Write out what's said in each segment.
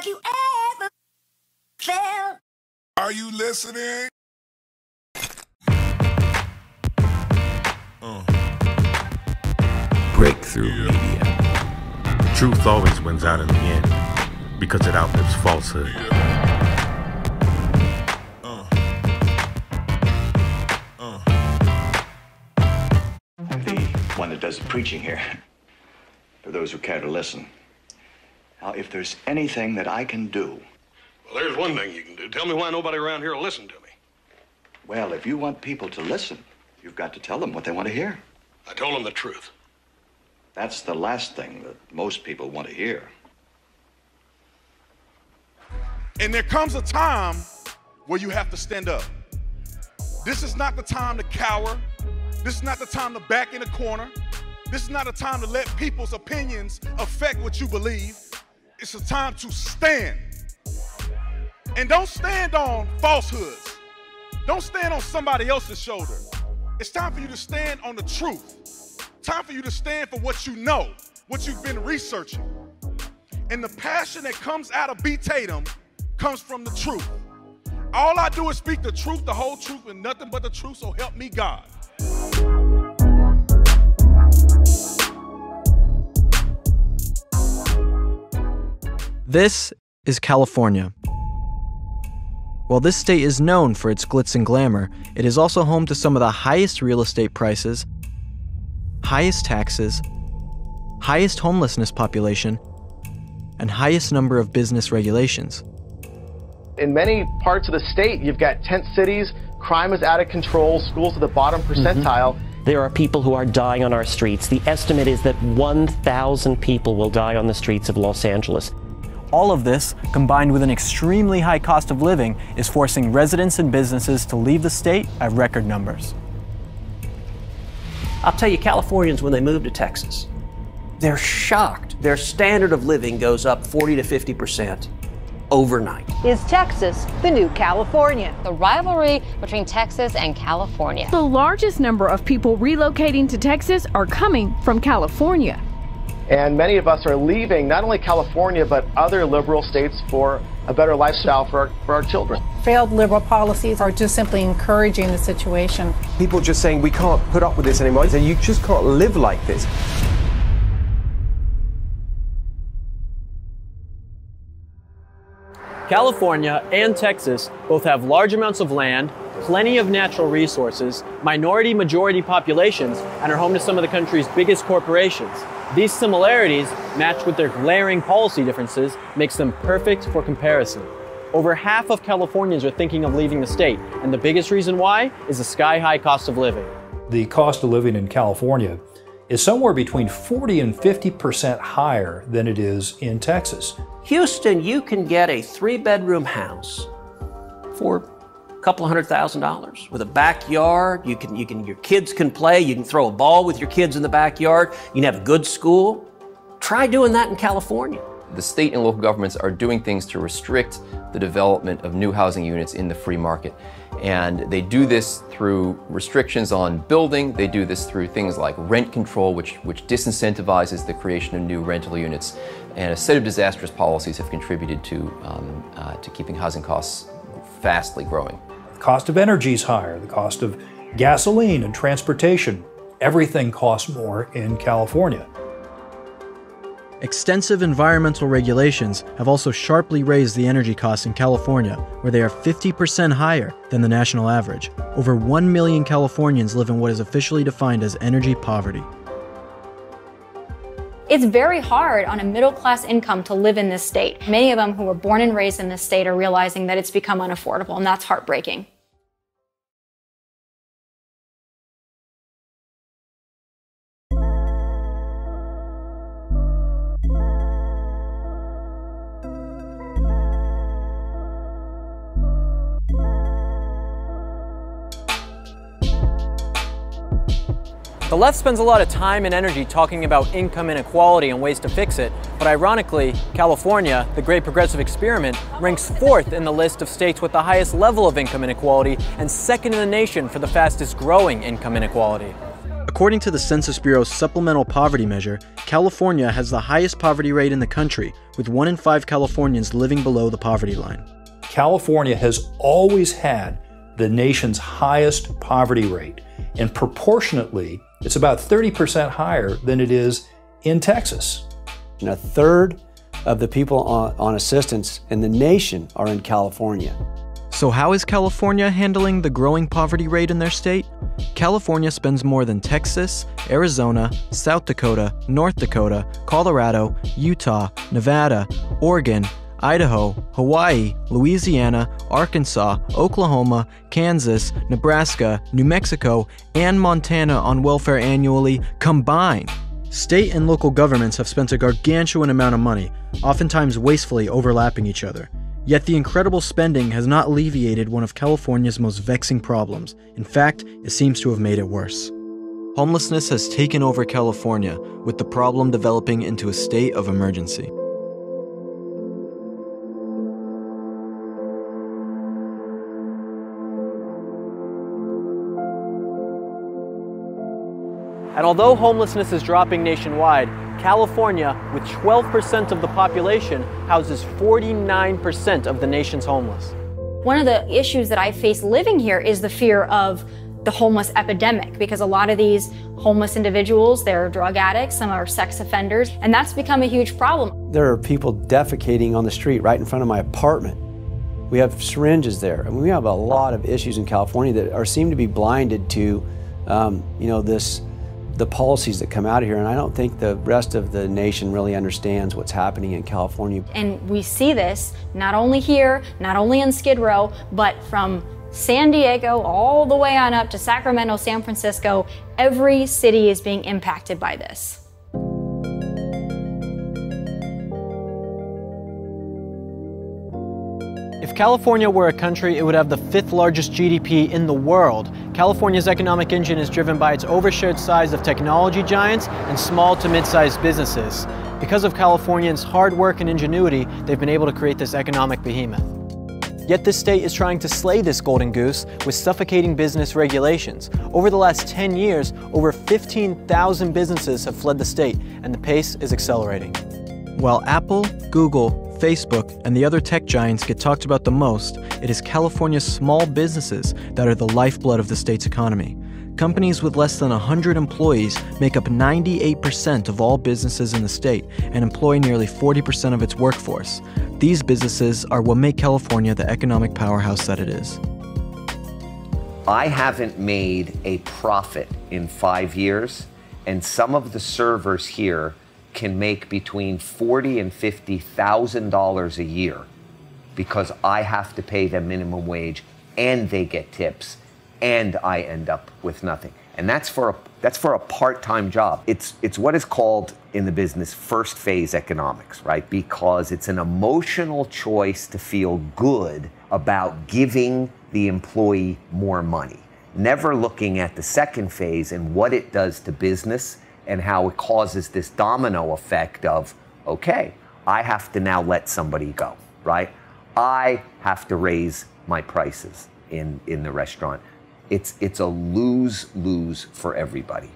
Have you ever felt? Are you listening? Breakthrough Media. Truth always wins out in the end because it outlives falsehood. I'm the one that does the preaching here, for those who care to listen. Now, if there's anything that I can do... Well, there's one thing you can do. Tell me why nobody around here will listen to me. Well, if you want people to listen, you've got to tell them what they want to hear. I told them the truth. That's the last thing that most people want to hear. And there comes a time where you have to stand up. This is not the time to cower. This is not the time to back in a corner. This is not a time to let people's opinions affect what you believe. It's a time to stand. And don't stand on falsehoods. Don't stand on somebody else's shoulder. It's time for you to stand on the truth. Time for you to stand for what you know, what you've been researching. And the passion that comes out of B. Tatum comes from the truth. All I do is speak the truth, the whole truth, and nothing but the truth, so help me God. This is California. While this state is known for its glitz and glamour, it is also home to some of the highest real estate prices, highest taxes, highest homelessness population, and highest number of business regulations. In many parts of the state, you've got tent cities, crime is out of control, schools at the bottom percentile. There are people who are dying on our streets. The estimate is that 1,000 people will die on the streets of Los Angeles. All of this, combined with an extremely high cost of living, is forcing residents and businesses to leave the state at record numbers. I'll tell you, Californians, when they move to Texas, they're shocked. Their standard of living goes up 40 to 50% overnight. Is Texas the new California? The rivalry between Texas and California. The largest number of people relocating to Texas are coming from California. And many of us are leaving not only California, but other liberal states for a better lifestyle for our children. Failed liberal policies are just simply encouraging the situation. People just saying we can't put up with this anymore. So you just can't live like this. California and Texas both have large amounts of land, plenty of natural resources, minority-majority populations, and are home to some of the country's biggest corporations. These similarities, matched with their glaring policy differences, makes them perfect for comparison. Over half of Californians are thinking of leaving the state, and the biggest reason why is the sky-high cost of living. The cost of living in California is somewhere between 40 and 50% higher than it is in Texas. Houston, you can get a 3-bedroom house for a couple $100,000 with a backyard. Your kids can play. You can throw a ball with your kids in the backyard. You can have a good school. Try doing that in California. The state and local governments are doing things to restrict the development of new housing units in the free market. And they do this through restrictions on building. They do this through things like rent control, which disincentivizes the creation of new rental units. And a set of disastrous policies have contributed to keeping housing costs vastly growing. The cost of energy is higher. The cost of gasoline and transportation. Everything costs more in California. Extensive environmental regulations have also sharply raised the energy costs in California, where they are 50% higher than the national average. Over 1 million Californians live in what is officially defined as energy poverty. It's very hard on a middle-class income to live in this state. Many of them who were born and raised in this state are realizing that it's become unaffordable, and that's heartbreaking. The left spends a lot of time and energy talking about income inequality and ways to fix it, but ironically, California, the great progressive experiment, ranks 4th in the list of states with the highest level of income inequality and 2nd in the nation for the fastest growing income inequality. According to the Census Bureau's supplemental poverty measure, California has the highest poverty rate in the country, with 1 in 5 Californians living below the poverty line. California has always had the nation's highest poverty rate, and proportionately, it's about 30% higher than it is in Texas. And a third of the people on assistance in the nation are in California. So how is California handling the growing poverty rate in their state? California spends more than Texas, Arizona, South Dakota, North Dakota, Colorado, Utah, Nevada, Oregon, Idaho, Hawaii, Louisiana, Arkansas, Oklahoma, Kansas, Nebraska, New Mexico, and Montana on welfare annually combined. State and local governments have spent a gargantuan amount of money, oftentimes wastefully overlapping each other. Yet the incredible spending has not alleviated one of California's most vexing problems. In fact, it seems to have made it worse. Homelessness has taken over California, with the problem developing into a state of emergency. And although homelessness is dropping nationwide, California, with 12% of the population, houses 49% of the nation's homeless. One of the issues that I face living here is the fear of the homeless epidemic, because a lot of these homeless individuals, they're drug addicts, some are sex offenders, and that's become a huge problem. There are people defecating on the street right in front of my apartment. We have syringes there. I mean, we have a lot of issues in California that seem to be blinded to, the policies that come out of here, and I don't think the rest of the nation really understands what's happening in California. And we see this not only here, not only in Skid Row, but from San Diego all the way on up to Sacramento, San Francisco. Every city is being impacted by this. If California were a country, it would have the 5th largest GDP in the world. California's economic engine is driven by its overshared size of technology giants and small to mid-sized businesses. Because of Californians' hard work and ingenuity, they've been able to create this economic behemoth. Yet this state is trying to slay this golden goose with suffocating business regulations. Over the last 10 years, over 15,000 businesses have fled the state, and the pace is accelerating. While Apple, Google, Facebook, and the other tech giants get talked about the most, it is California's small businesses that are the lifeblood of the state's economy. Companies with less than 100 employees make up 98% of all businesses in the state and employ nearly 40% of its workforce. These businesses are what make California the economic powerhouse that it is. I haven't made a profit in 5 years, and some of the servers here can make between $40,000 and $50,000 a year because I have to pay them minimum wage and they get tips and I end up with nothing. And that's for a part-time job. It's what is called in the business first phase economics, right? Because it's an emotional choice to feel good about giving the employee more money, never looking at the second phase and what it does to business and how it causes this domino effect of, okay, I have to now let somebody go, right? I have to raise my prices in the restaurant. It's a lose-lose for everybody.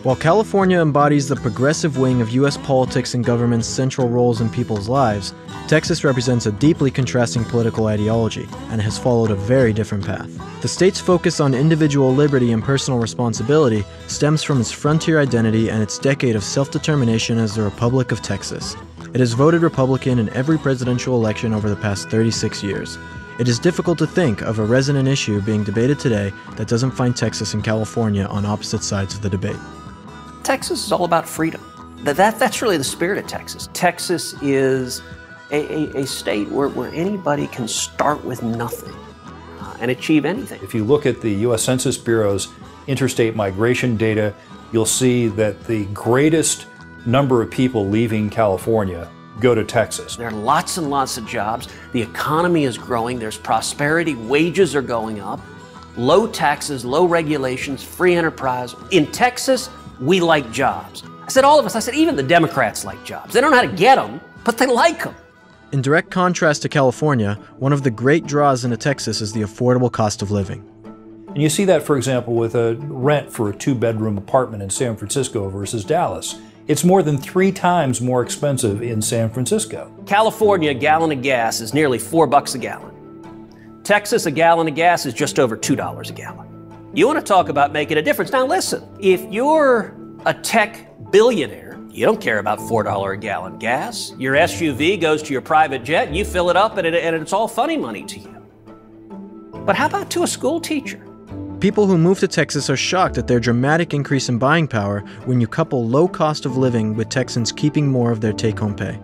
While California embodies the progressive wing of U.S. politics and government's central roles in people's lives, Texas represents a deeply contrasting political ideology and has followed a very different path. The state's focus on individual liberty and personal responsibility stems from its frontier identity and its decade of self-determination as the Republic of Texas. It has voted Republican in every presidential election over the past 36 years. It is difficult to think of a resonant issue being debated today that doesn't find Texas and California on opposite sides of the debate. Texas is all about freedom. That's really the spirit of Texas. Texas is a state where anybody can start with nothing and achieve anything. If you look at the U.S. Census Bureau's interstate migration data, you'll see that the greatest number of people leaving California go to Texas. There are lots and lots of jobs. The economy is growing. There's prosperity. Wages are going up. Low taxes, low regulations, free enterprise. In Texas, we like jobs. I said all of us, I said even the Democrats like jobs. They don't know how to get them, but they like them. In direct contrast to California, one of the great draws into Texas is the affordable cost of living. And you see that, for example, with a rent for a 2-bedroom apartment in San Francisco versus Dallas. It's more than 3 times more expensive in San Francisco. California, a gallon of gas is nearly $4 a gallon. Texas, a gallon of gas is just over $2 a gallon. You want to talk about making a difference. Now listen, if you're a tech billionaire, you don't care about $4 a gallon gas. Your SUV goes to your private jet, and you fill it up, and it's all funny money to you. But how about to a school teacher? People who move to Texas are shocked at their dramatic increase in buying power when you couple low cost of living with Texans keeping more of their take-home pay.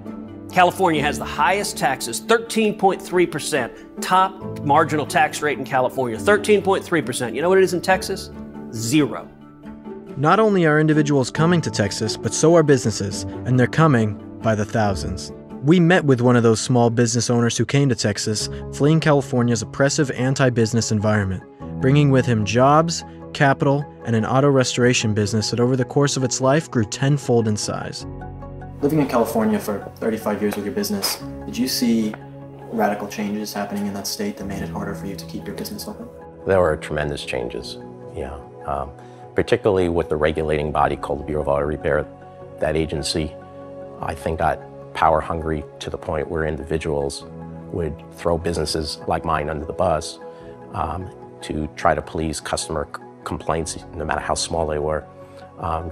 California has the highest taxes, 13.3%. Top marginal tax rate in California, 13.3%. You know what it is in Texas? 0. Not only are individuals coming to Texas, but so are businesses, and they're coming by the thousands. We met with one of those small business owners who came to Texas, fleeing California's oppressive anti-business environment, bringing with him jobs, capital, and an auto restoration business that over the course of its life grew tenfold in size. Living in California for 35 years with your business, did you see radical changes happening in that state that made it harder for you to keep your business open? There were tremendous changes, yeah. Particularly with the regulating body called the Bureau of Auto Repair. That agency, I think, got power hungry to the point where individuals would throw businesses like mine under the bus to try to please customer complaints, no matter how small they were,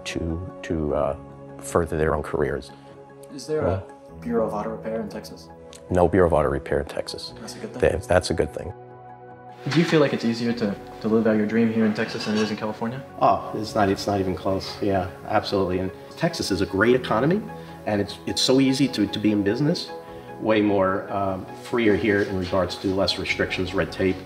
to further their own careers. Is there a Bureau of Auto Repair in Texas? No Bureau of Auto Repair in Texas. That's a good thing. That's a good thing. Do you feel like it's easier to live out your dream here in Texas than it is in California? Oh, it's not even close. Yeah, absolutely. And Texas is a great economy, and it's so easy to be in business. Way more freer here in regards to less restrictions, red tape.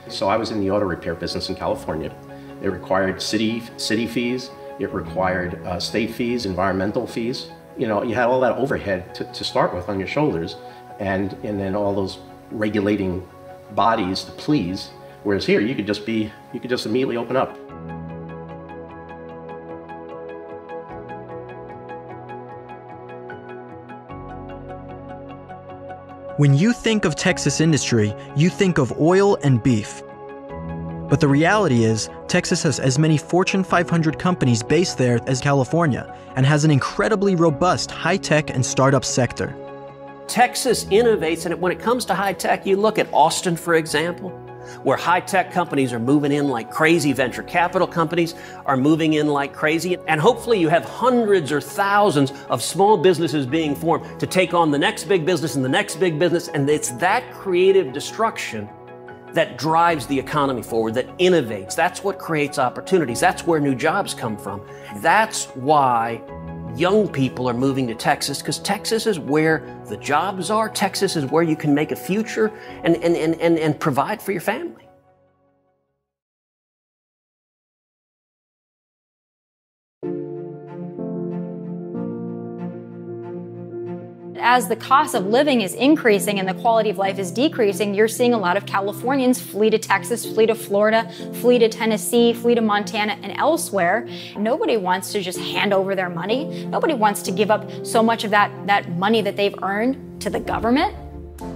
So I was in the auto repair business in California. It required city fees. It required state fees, environmental fees. You know, you had all that overhead to start with on your shoulders, and then all those regulating bodies to please. Whereas here, you could just immediately open up. When you think of Texas industry, you think of oil and beef. But the reality is, Texas has as many Fortune 500 companies based there as California, and has an incredibly robust high-tech and startup sector. Texas innovates, and when it comes to high-tech, you look at Austin, for example, where high-tech companies are moving in like crazy, venture capital companies are moving in like crazy, and hopefully you have hundreds or thousands of small businesses being formed to take on the next big business and the next big business, and it's that creative destruction that drives the economy forward, that innovates. That's what creates opportunities. That's where new jobs come from. That's why young people are moving to Texas, because Texas is where the jobs are. Texas is where you can make a future and provide for your family. As the cost of living is increasing and the quality of life is decreasing, you're seeing a lot of Californians flee to Texas, flee to Florida, flee to Tennessee, flee to Montana and elsewhere. Nobody wants to just hand over their money. Nobody wants to give up so much of that money that they've earned to the government.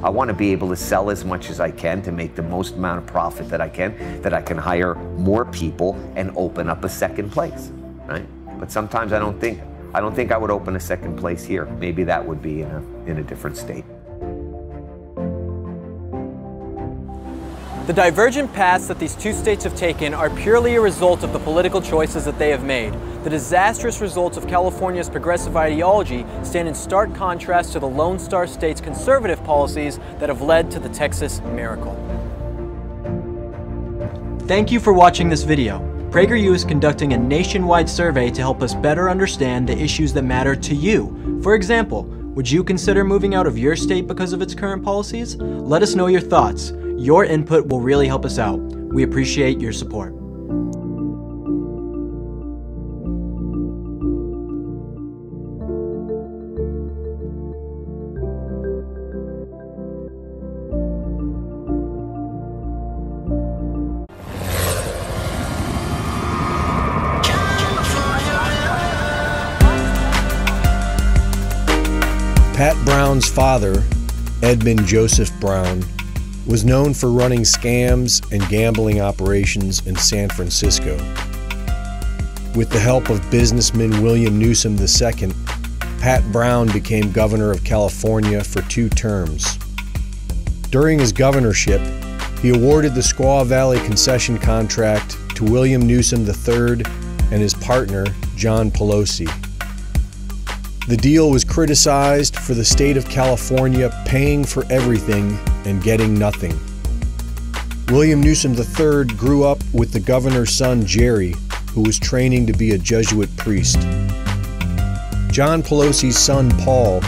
I want to be able to sell as much as I can to make the most amount of profit that I can hire more people and open up a second place, right? But sometimes I don't think I would open a second place here. Maybe that would be in a different state. The divergent paths that these two states have taken are purely a result of the political choices that they have made. The disastrous results of California's progressive ideology stand in stark contrast to the Lone Star State's conservative policies that have led to the Texas miracle. Thank you for watching this video. Prager U is conducting a nationwide survey to help us better understand the issues that matter to you. For example, would you consider moving out of your state because of its current policies? Let us know your thoughts. Your input will really help us out. We appreciate your support. Pat Brown's father, Edmund Joseph Brown, was known for running scams and gambling operations in San Francisco. With the help of businessman William Newsom II, Pat Brown became governor of California for 2 terms. During his governorship, he awarded the Squaw Valley concession contract to William Newsom III and his partner, John Pelosi. The deal was criticized for the state of California paying for everything and getting nothing. William Newsom III grew up with the governor's son, Jerry, who was training to be a Jesuit priest. John Pelosi's son, Paul,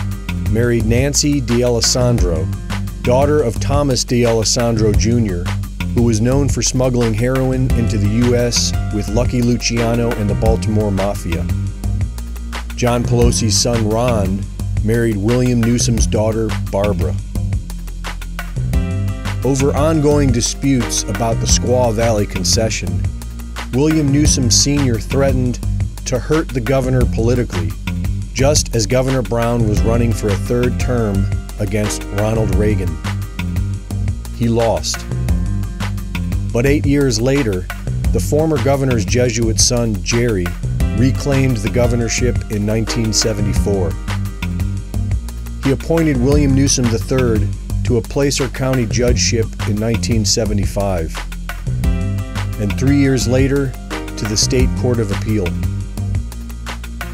married Nancy D'Alessandro, daughter of Thomas D'Alessandro Jr., who was known for smuggling heroin into the U.S. with Lucky Luciano and the Baltimore Mafia. John Pelosi's son, Ron, married William Newsom's daughter, Barbara. Over ongoing disputes about the Squaw Valley concession, William Newsom Sr. threatened to hurt the governor politically, just as Governor Brown was running for a 3rd term against Ronald Reagan. He lost. But 8 years later, the former governor's Jesuit son, Jerry, reclaimed the governorship in 1974. He appointed William Newsom III to a Placer County judgeship in 1975, and 3 years later to the State Court of Appeal.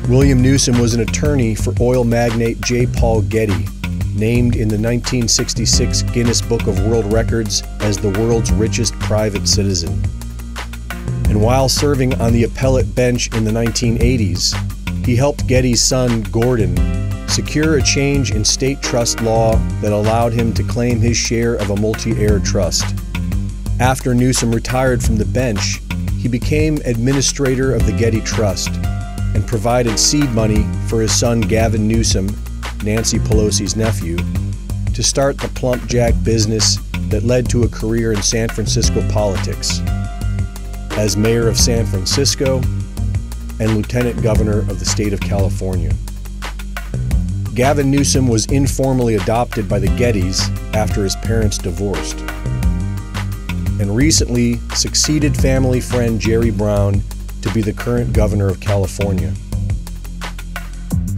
William Newsom was an attorney for oil magnate J. Paul Getty, named in the 1966 Guinness Book of World Records as the world's richest private citizen. And while serving on the appellate bench in the 1980s, he helped Getty's son, Gordon, secure a change in state trust law that allowed him to claim his share of a multi-heir trust. After Newsom retired from the bench, he became administrator of the Getty Trust and provided seed money for his son Gavin Newsom, Nancy Pelosi's nephew, to start the Plump Jack business that led to a career in San Francisco politics as mayor of San Francisco and lieutenant governor of the state of California. Gavin Newsom was informally adopted by the Gettys after his parents divorced, and recently succeeded family friend Jerry Brown to be the current governor of California.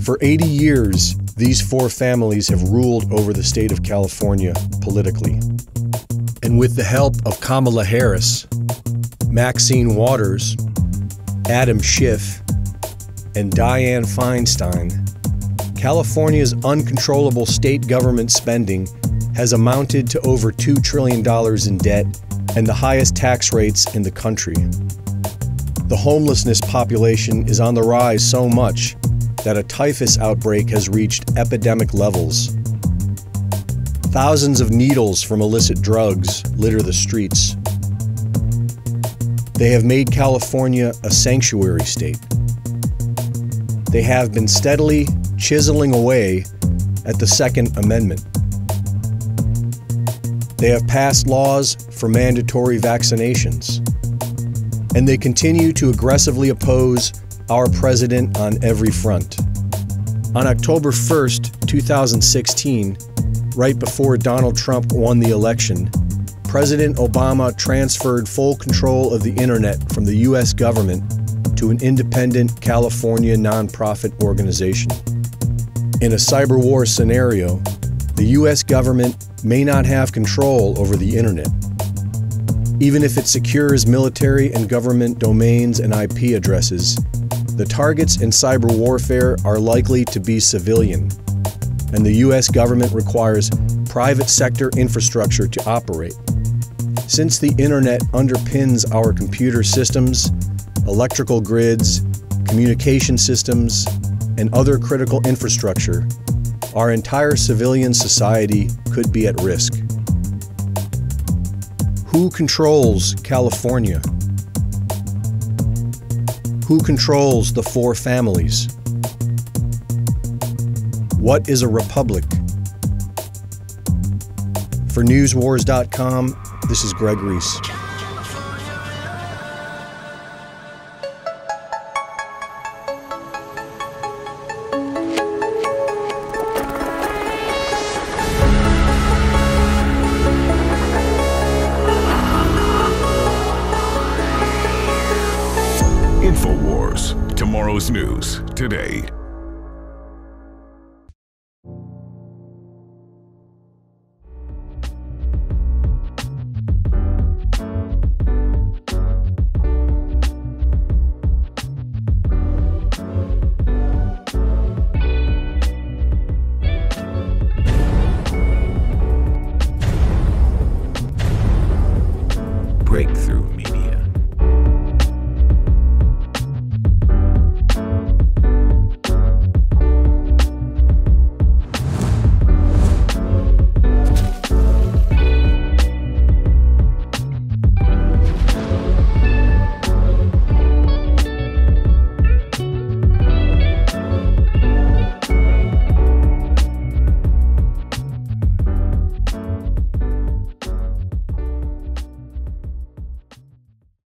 For 80 years, these 4 families have ruled over the state of California politically. And with the help of Kamala Harris, Maxine Waters, Adam Schiff, and Dianne Feinstein, California's uncontrollable state government spending has amounted to over $2 trillion in debt and the highest tax rates in the country. The homelessness population is on the rise so much that a typhus outbreak has reached epidemic levels. Thousands of needles from illicit drugs litter the streets. They have made California a sanctuary state. They have been steadily chiseling away at the Second Amendment. They have passed laws for mandatory vaccinations, and they continue to aggressively oppose our president on every front. On October 1st, 2016, right before Donald Trump won the election, President Obama transferred full control of the internet from the U.S. government to an independent California nonprofit organization. In a cyber war scenario, the U.S. government may not have control over the internet. Even if it secures military and government domains and IP addresses, the targets in cyber warfare are likely to be civilian, and the U.S. government requires private sector infrastructure to operate. Since the internet underpins our computer systems, electrical grids, communication systems, and other critical infrastructure, our entire civilian society could be at risk. Who controls California? Who controls the 4 families? What is a republic? For newswars.com, this is Greg Reese. InfoWars, tomorrow's news today.